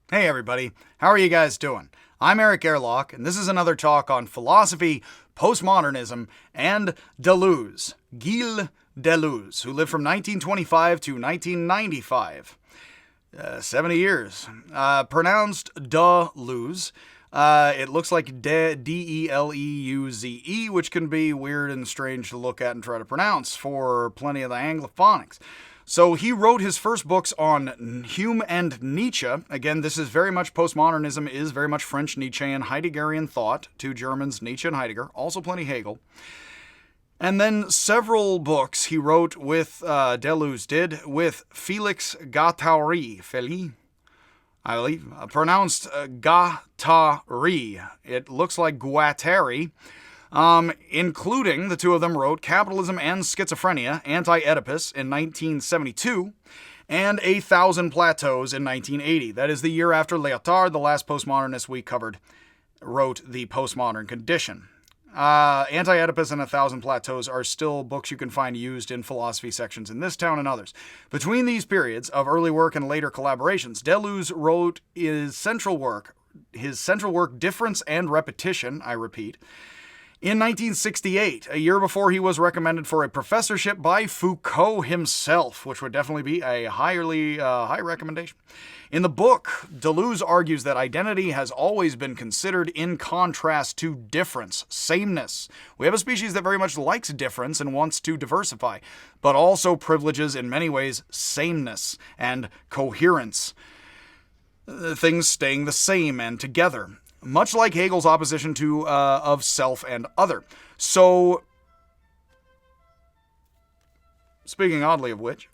Hey everybody, how are you guys doing? I'm Eric Airlock, and this is another talk on philosophy, postmodernism, and Deleuze, Gilles Deleuze, who lived from 1925 to 1995. 70 years. Pronounced Deleuze. It looks like D-E-L-E-U-Z-E, which can be weird and strange to look at and try to pronounce for plenty of the Anglophonics. So he wrote his first books on Hume and Nietzsche. Again, this is very much postmodernism, is very much French Nietzschean Heideggerian thought, two Germans, Nietzsche and Heidegger, also plenty Hegel. And then several books he wrote with, Deleuze did, with Félix Guattari, I believe, pronounced Guattari. It looks like Guattari. Including the two of them wrote Capitalism and Schizophrenia, Anti-Oedipus in 1972, and A Thousand Plateaus in 1980. That is the year after Lyotard, the last postmodernist we covered, wrote The Postmodern Condition. Anti-Oedipus and A Thousand Plateaus are still books you can find used in philosophy sections in this town and others. Between these periods of early work and later collaborations, Deleuze wrote his central work, Difference and Repetition, I repeat, in 1968, a year before he was recommended for a professorship by Foucault himself, which would definitely be a high recommendation. In the book, Deleuze argues that identity has always been considered in contrast to difference, sameness. We have a species that very much likes difference and wants to diversify, but also privileges in many ways sameness and coherence. Things staying the same and together. Much like Hegel's opposition to of self and other. So, speaking oddly of which,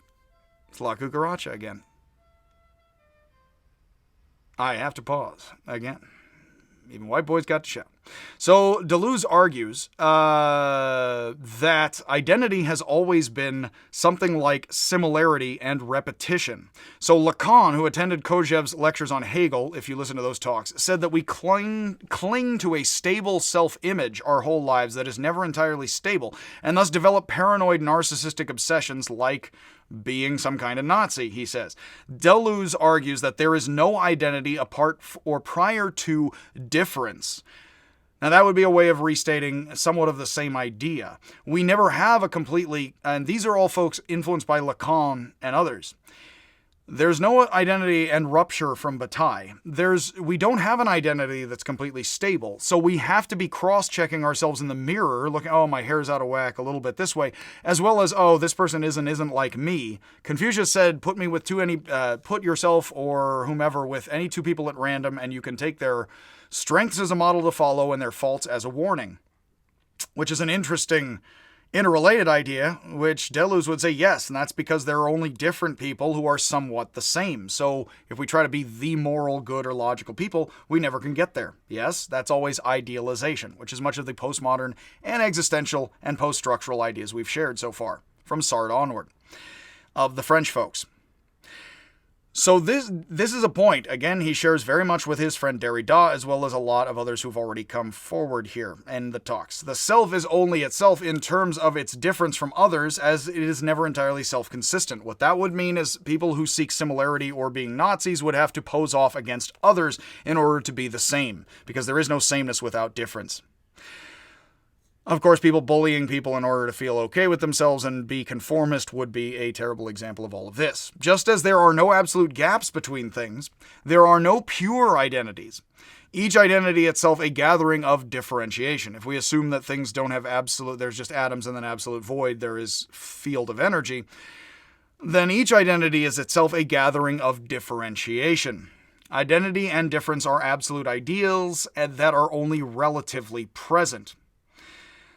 it's La Cucaracha again. I have to pause again. Even white boys got to shout. So Deleuze argues that identity has always been something like similarity and repetition. So Lacan, who attended Kojève's lectures on Hegel, if you listen to those talks, said that we cling to a stable self-image our whole lives that is never entirely stable, and thus develop paranoid narcissistic obsessions like being some kind of Nazi, he says. Deleuze argues that there is no identity apart or prior to difference. Now, that would be a way of restating somewhat of the same idea. We never have a completely, and these are all folks influenced by Lacan and others. There's no identity and rupture from Bataille. We don't have an identity that's completely stable, so we have to be cross-checking ourselves in the mirror, looking, oh, my hair's out of whack a little bit this way, as well as, oh, this person isn't like me. Confucius said, put yourself or whomever with any two people at random, and you can take their strengths as a model to follow and their faults as a warning, which is an interesting interrelated idea, which Deleuze would say yes, and that's because there are only different people who are somewhat the same. So if we try to be the moral, good, or logical people, we never can get there. Yes, that's always idealization, which is much of the postmodern and existential and post-structural ideas we've shared so far, from Sartre onward, of the French folks. So this is a point, again, he shares very much with his friend Derrida, as well as a lot of others who've already come forward here in the talks. The self is only itself in terms of its difference from others, as it is never entirely self-consistent. What that would mean is people who seek similarity or being Nazis would have to pose off against others in order to be the same, because there is no sameness without difference. Of course, people bullying people in order to feel okay with themselves and be conformist would be a terrible example of all of this. Just as there are no absolute gaps between things, there are no pure identities. Each identity itself a gathering of differentiation. If we assume that things don't have absolute, there's just atoms and then absolute void, there is field of energy, then each identity is itself a gathering of differentiation. Identity and difference are absolute ideals that are only relatively present.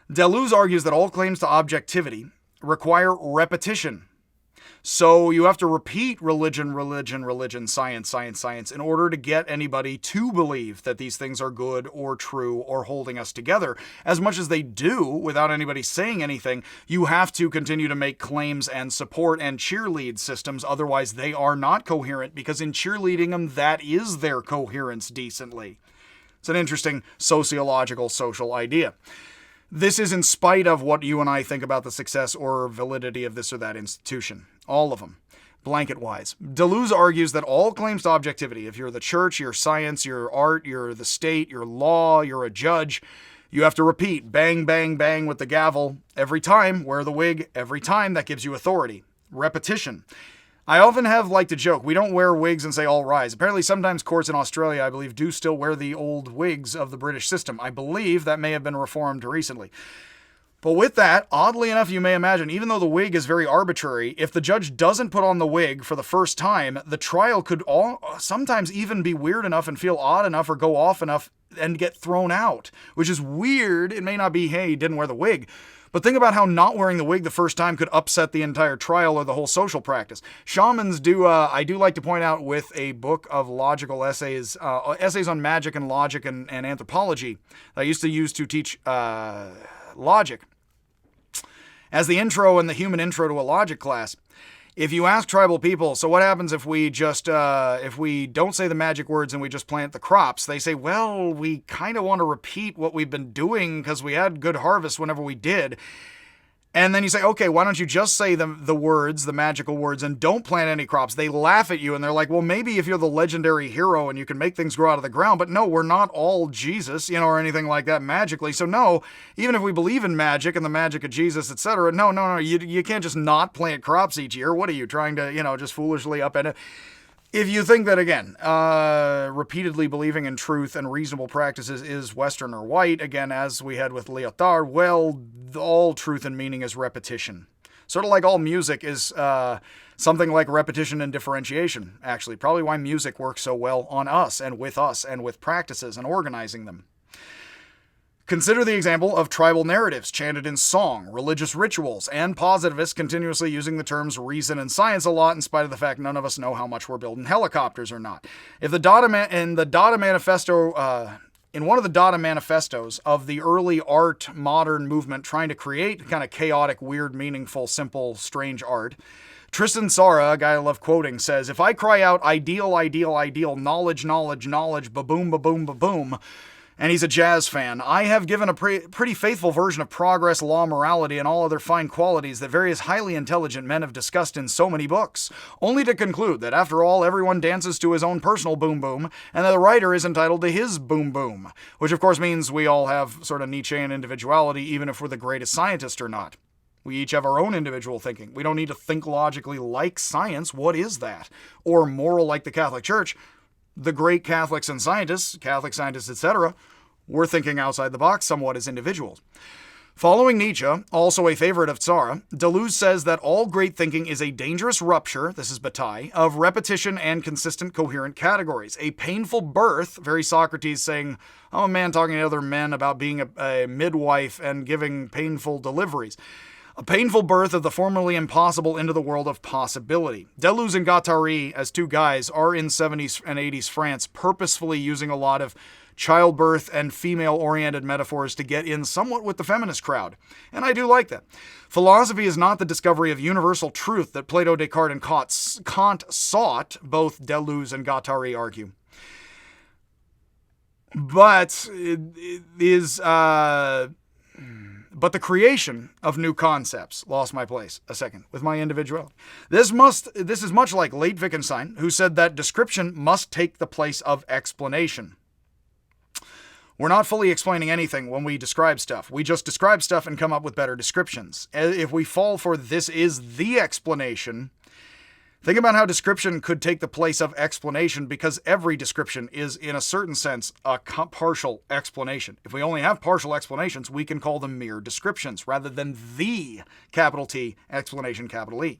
Deleuze argues that all claims to objectivity require repetition. So you have to repeat religion, science in order to get anybody to believe that these things are good or true or holding us together. As much as they do, without anybody saying anything, you have to continue to make claims and support and cheerlead systems. Otherwise, they are not coherent, because in cheerleading them, that is their coherence decently. It's an interesting sociological, social idea. This is in spite of what you and I think about the success or validity of this or that institution. All of them. blanket-wise. Deleuze argues that all claims to objectivity, if you're the church, you're science, you're art, you're the state, you're law, you're a judge, you have to repeat bang, bang, bang with the gavel every time, wear the wig every time. That gives you authority. Repetition. I often have liked to joke, we don't wear wigs and say all rise. Apparently sometimes courts in Australia, I believe, do still wear the old wigs of the British system. I believe that may have been reformed recently. But with that, oddly enough, you may imagine, even though the wig is very arbitrary, if the judge doesn't put on the wig for the first time, the trial could sometimes even be weird enough and feel odd enough or go off enough and get thrown out, which is weird. It may not be, hey, he didn't wear the wig. But think about how not wearing the wig the first time could upset the entire trial or the whole social practice. Shamans do, I do like to point out with a book of logical essays, essays on magic and logic and anthropology that I used to use to teach logic. As the intro and the human intro to a logic class, if you ask tribal people, so what happens if we just, if we don't say the magic words and we just plant the crops? They say, well, we kind of want to repeat what we've been doing because we had good harvest whenever we did. And then you say, okay, why don't you just say the words, the magical words, and don't plant any crops? They laugh at you and they're like, well, maybe if you're the legendary hero and you can make things grow out of the ground, but no, we're not all Jesus, or anything like that magically. So no, even if we believe in magic and the magic of Jesus, etc., no, you can't just not plant crops each year. What are you trying to, just foolishly upend it? If you think that, again, repeatedly believing in truth and reasonable practices is Western or white, again, as we had with Lyotard, well, all truth and meaning is repetition. Sort of like all music is something like repetition and differentiation, actually. Probably why music works so well on us and with practices and organizing them. Consider the example of tribal narratives chanted in song, religious rituals, and positivists continuously using the terms reason and science a lot in spite of the fact none of us know how much we're building helicopters or not. If the Dada Manifesto, in one of the Dada manifestos of the early art modern movement trying to create kind of chaotic, weird, meaningful, simple, strange art, Tristan Tzara, a guy I love quoting, says, if I cry out ideal, ideal, ideal, knowledge, knowledge, knowledge, ba-boom, ba-boom, ba-boom, and he's a jazz fan, I have given a pretty faithful version of progress, law, morality, and all other fine qualities that various highly intelligent men have discussed in so many books, only to conclude that after all, everyone dances to his own personal boom boom, and that the writer is entitled to his boom boom, which of course means we all have sort of Nietzschean individuality, even if we're the greatest scientist or not. We each have our own individual thinking. We don't need to think logically like science. What is that? Or moral like the Catholic Church. The great Catholics and scientists, Catholic scientists, etc., were thinking outside the box somewhat as individuals. Following Nietzsche, also a favorite of Tzara, Deleuze says that all great thinking is a dangerous rupture, this is Bataille, of repetition and consistent coherent categories. A painful birth, very Socrates saying, I'm a man talking to other men about being a midwife and giving painful deliveries. A painful birth of the formerly impossible into the world of possibility. Deleuze and Guattari, as two guys, are in 70s and 80s France purposefully using a lot of childbirth and female-oriented metaphors to get in somewhat with the feminist crowd. And I do like that. Philosophy is not the discovery of universal truth that Plato, Descartes, and Kant sought, both Deleuze and Guattari argue. But it is... But the creation of new concepts. Lost my place a second with my individuality. This is much like late Wittgenstein, who said that description must take the place of explanation. We're not fully explaining anything when we describe stuff. We just describe stuff and come up with better descriptions. If we fall for this is the explanation, think about how description could take the place of explanation, because every description is, in a certain sense, a partial explanation. If we only have partial explanations, we can call them mere descriptions, rather than the, capital T, explanation, capital E.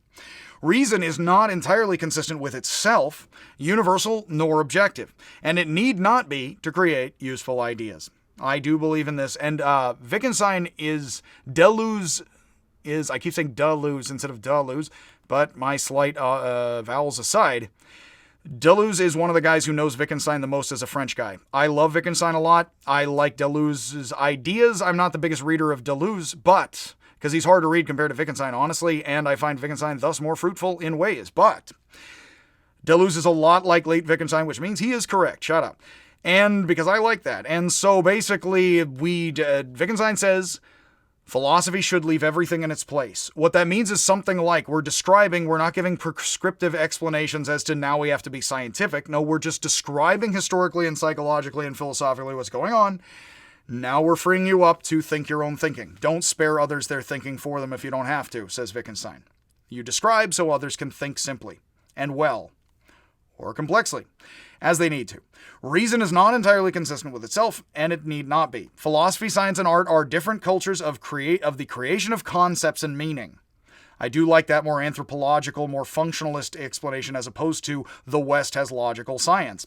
Reason is not entirely consistent with itself, universal nor objective, and it need not be to create useful ideas. I do believe in this, and Wittgenstein is, Deleuze is, I keep saying Deleuze instead of Deleuze, but my slight vowels aside, Deleuze is one of the guys who knows Wittgenstein the most as a French guy. I love Wittgenstein a lot. I like Deleuze's ideas. I'm not the biggest reader of Deleuze, but, because he's hard to read compared to Wittgenstein, honestly, and I find Wittgenstein thus more fruitful in ways. But Deleuze is a lot like late Wittgenstein, which means he is correct. Shut up. And because I like that. And so basically, Wittgenstein says, Philosophy should leave everything in its place. What that means is something like we're not giving prescriptive explanations as to now we have to be scientific. No, we're just describing historically and psychologically and philosophically what's going on. Now we're freeing you up to think your own thinking. Don't spare others their thinking for them if you don't have to, says Wittgenstein. You describe so others can think simply and well, or complexly, as they need to. Reason is not entirely consistent with itself, and it need not be. Philosophy, science, and art are different cultures of the creation of concepts and meaning. I do like that more anthropological, more functionalist explanation as opposed to the West has logical science.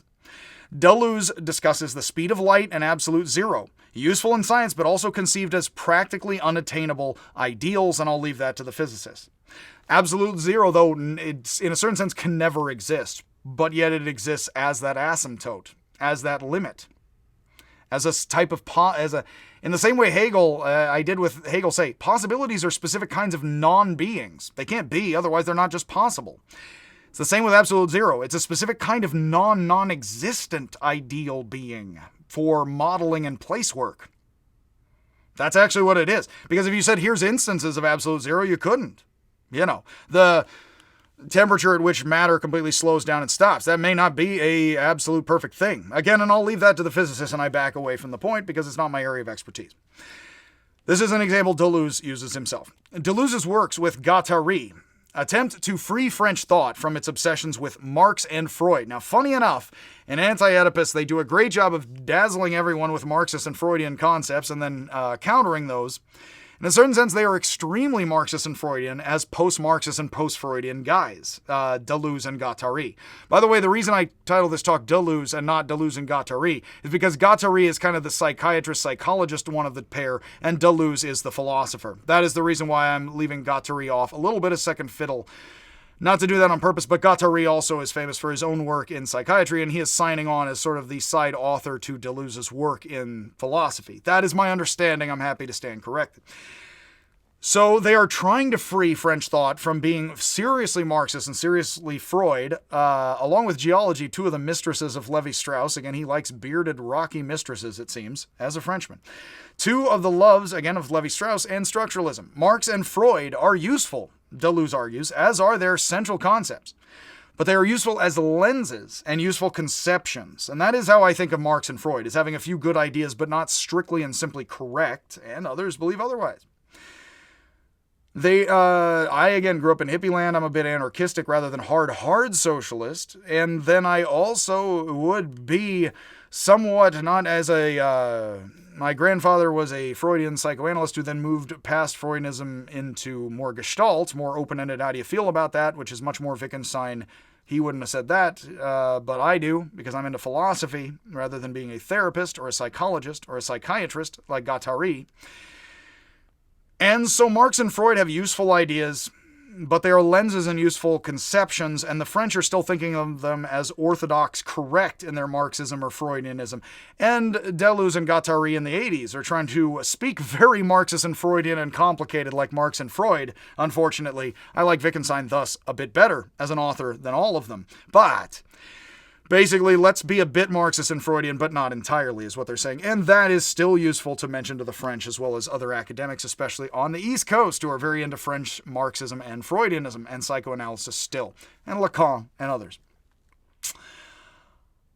Deleuze discusses the speed of light and absolute zero, useful in science but also conceived as practically unattainable ideals, and I'll leave that to the physicists. Absolute zero, though, it's, in a certain sense, can never exist, but yet it exists as that asymptote, as that limit, as a type of in the same way I did with Hegel say, possibilities are specific kinds of non-beings. They can't be, otherwise they're not just possible. It's the same with absolute zero. It's a specific kind of non-existent ideal being for modeling and place work. That's actually what it is. Because if you said, here's instances of absolute zero, you couldn't. You know, the temperature at which matter completely slows down and stops. That may not be a absolute perfect thing. Again, and I'll leave that to the physicists, and I back away from the point because it's not my area of expertise. This is an example Deleuze uses himself. Deleuze's works with Guattari attempt to free French thought from its obsessions with Marx and Freud. Now, funny enough, in Anti-Oedipus, they do a great job of dazzling everyone with Marxist and Freudian concepts and then countering those. In a certain sense, they are extremely Marxist and Freudian as post-Marxist and post-Freudian guys, Deleuze and Guattari. By the way, the reason I title this talk Deleuze and not Deleuze and Guattari is because Guattari is kind of the psychiatrist-psychologist one of the pair, and Deleuze is the philosopher. That is the reason why I'm leaving Guattari off a little bit of second fiddle. Not to do that on purpose, but Guattari also is famous for his own work in psychiatry, and he is signing on as sort of the side author to Deleuze's work in philosophy. That is my understanding. I'm happy to stand corrected. So they are trying to free French thought from being seriously Marxist and seriously Freud, along with geology, two of the mistresses of Levi-Strauss. Again, he likes bearded, rocky mistresses, it seems, as a Frenchman. Two of the loves, again, of Levi-Strauss and structuralism. Marx and Freud are useful, Deleuze argues, as are their central concepts. But they are useful as lenses and useful conceptions. And that is how I think of Marx and Freud, as having a few good ideas, but not strictly and simply correct, and others believe otherwise. I again grew up in hippie land. I'm a bit anarchistic rather than hard socialist. And then I also would be somewhat not as my grandfather was a Freudian psychoanalyst who then moved past Freudianism into more Gestalt, more open-ended, how do you feel about that, which is much more Wittgenstein. He wouldn't have said that, but I do, because I'm into philosophy rather than being a therapist or a psychologist or a psychiatrist like Guattari. And so Marx and Freud have useful ideas, but they are lenses and useful conceptions, and the French are still thinking of them as orthodox correct in their Marxism or Freudianism. And Deleuze and Guattari in the 80s are trying to speak very Marxist and Freudian and complicated like Marx and Freud. Unfortunately, I like Wittgenstein thus a bit better as an author than all of them. But basically, let's be a bit Marxist and Freudian, but not entirely, is what they're saying. And that is still useful to mention to the French, as well as other academics, especially on the East Coast, who are very into French Marxism and Freudianism and psychoanalysis still, and Lacan and others.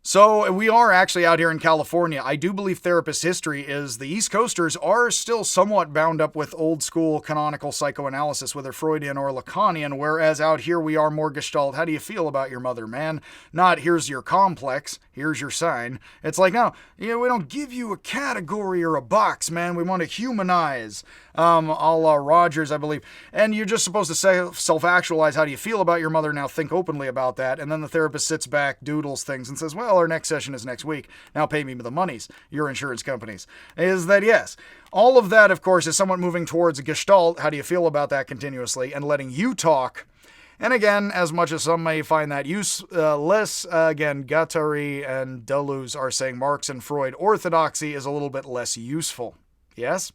So we are actually out here in California. I do believe therapist history is the East Coasters are still somewhat bound up with old school canonical psychoanalysis, whether Freudian or Lacanian, whereas out here we are more Gestalt. How do you feel about your mother, man? Not here's your complex, here's your sign. It's like, no, we don't give you a category or a box, man. We want to humanize. A la Rogers, I believe. And you're just supposed to self-actualize. How do you feel about your mother? Now think openly about that. And then the therapist sits back, doodles things, and says, well, our next session is next week. Now pay me the monies, your insurance companies. Is that yes? All of that, of course, is somewhat moving towards a Gestalt. How do you feel about that continuously? And letting you talk. And again, as much as some may find that useless, again, Guattari and Deleuze are saying Marx and Freud orthodoxy is a little bit less useful. Yes?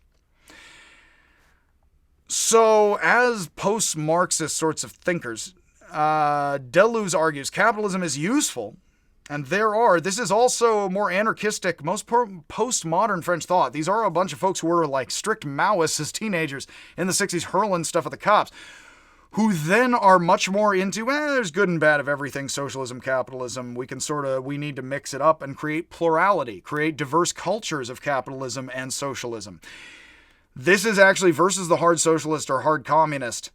So, as post-Marxist sorts of thinkers, Deleuze argues capitalism is useful And this is also more anarchistic, most postmodern French thought. These are a bunch of folks who were like strict Maoists as teenagers in the 60s, hurling stuff at the cops, who then are much more into, there's good and bad of everything, socialism, capitalism. We need to mix it up and create plurality, create diverse cultures of capitalism and socialism. This is actually versus the hard socialist or hard communist.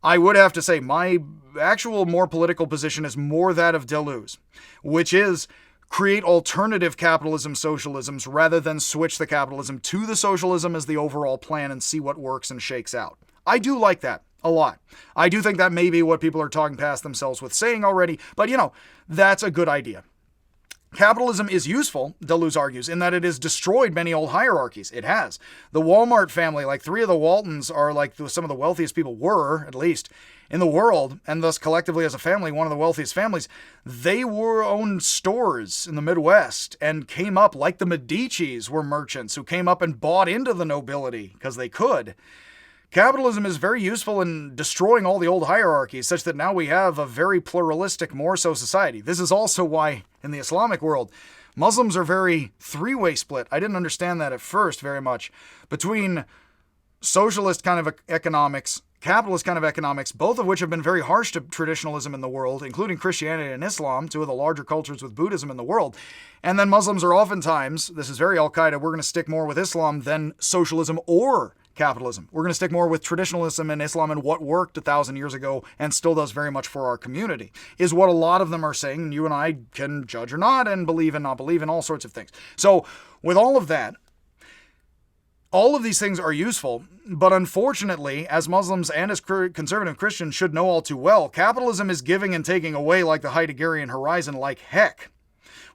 I would have to say my actual more political position is more that of Deleuze, which is create alternative capitalism socialisms rather than switch the capitalism to the socialism as the overall plan and see what works and shakes out. I do like that a lot. I do think that may be what people are talking past themselves with saying already, but that's a good idea. Capitalism is useful, Deleuze argues, in that it has destroyed many old hierarchies. It has. The Walmart family, like 3 of the Waltons, are like some of the wealthiest people were, at least, in the world, and thus collectively as a family, one of the wealthiest families. They owned stores in the Midwest and came up, like the Medicis were merchants who came up and bought into the nobility because they could. Capitalism is very useful in destroying all the old hierarchies, such that now we have a very pluralistic, more so society. This is also why, in the Islamic world, Muslims are very three-way split. I didn't understand that at first very much. Between socialist kind of economics, capitalist kind of economics, both of which have been very harsh to traditionalism in the world, including Christianity and Islam, 2 of the larger cultures with Buddhism in the world. And then Muslims are oftentimes, this is very Al-Qaeda, we're going to stick more with Islam than socialism or capitalism. We're going to stick more with traditionalism and Islam and what worked 1,000 years ago and still does very much for our community, is what a lot of them are saying. And you and I can judge or not and believe and not believe in all sorts of things. So with all of that, all of these things are useful, but unfortunately, as Muslims and as conservative Christians should know all too well, capitalism is giving and taking away like the Heideggerian horizon like heck.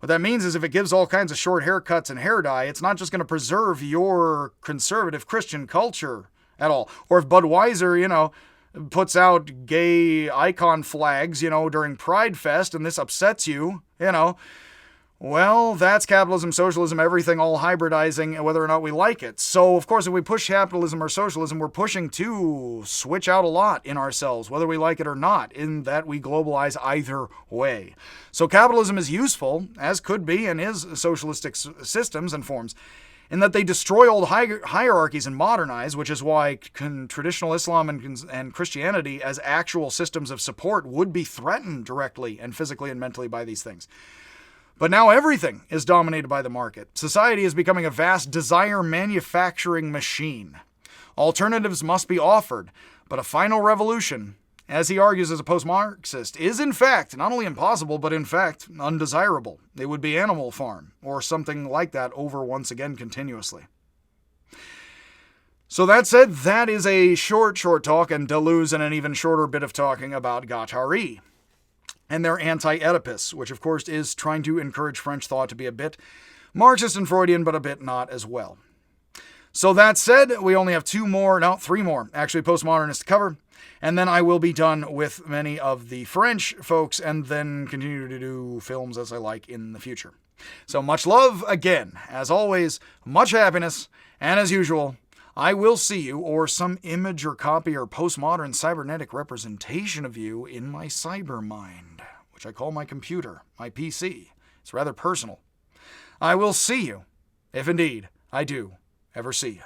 What that means is if it gives all kinds of short haircuts and hair dye, it's not just going to preserve your conservative Christian culture at all. Or if Budweiser, puts out gay icon flags, during Pride Fest and this upsets you, well, that's capitalism, socialism, everything all hybridizing, whether or not we like it. So, of course, if we push capitalism or socialism, we're pushing to switch out a lot in ourselves, whether we like it or not, in that we globalize either way. So capitalism is useful, as could be and is socialistic systems and forms, in that they destroy old hierarchies and modernize, which is why traditional Islam and Christianity as actual systems of support would be threatened directly and physically and mentally by these things. But now everything is dominated by the market. Society is becoming a vast desire manufacturing machine. Alternatives must be offered, but a final revolution, as he argues as a post-Marxist, is in fact not only impossible, but in fact undesirable. It would be Animal Farm, or something like that over once again continuously. So that said, that is a short talk, and Deleuze and an even shorter bit of talking about Guattari and their anti-Oedipus, which of course is trying to encourage French thought to be a bit Marxist and Freudian, but a bit not as well. So that said, we only have 3 more, actually, postmodernists to cover, and then I will be done with many of the French folks and then continue to do films as I like in the future. So much love again, as always, much happiness, and as usual, I will see you, or some image or copy or postmodern cybernetic representation of you in my cyber mind, which I call my computer, my PC. It's rather personal. I will see you, if indeed I do ever see you.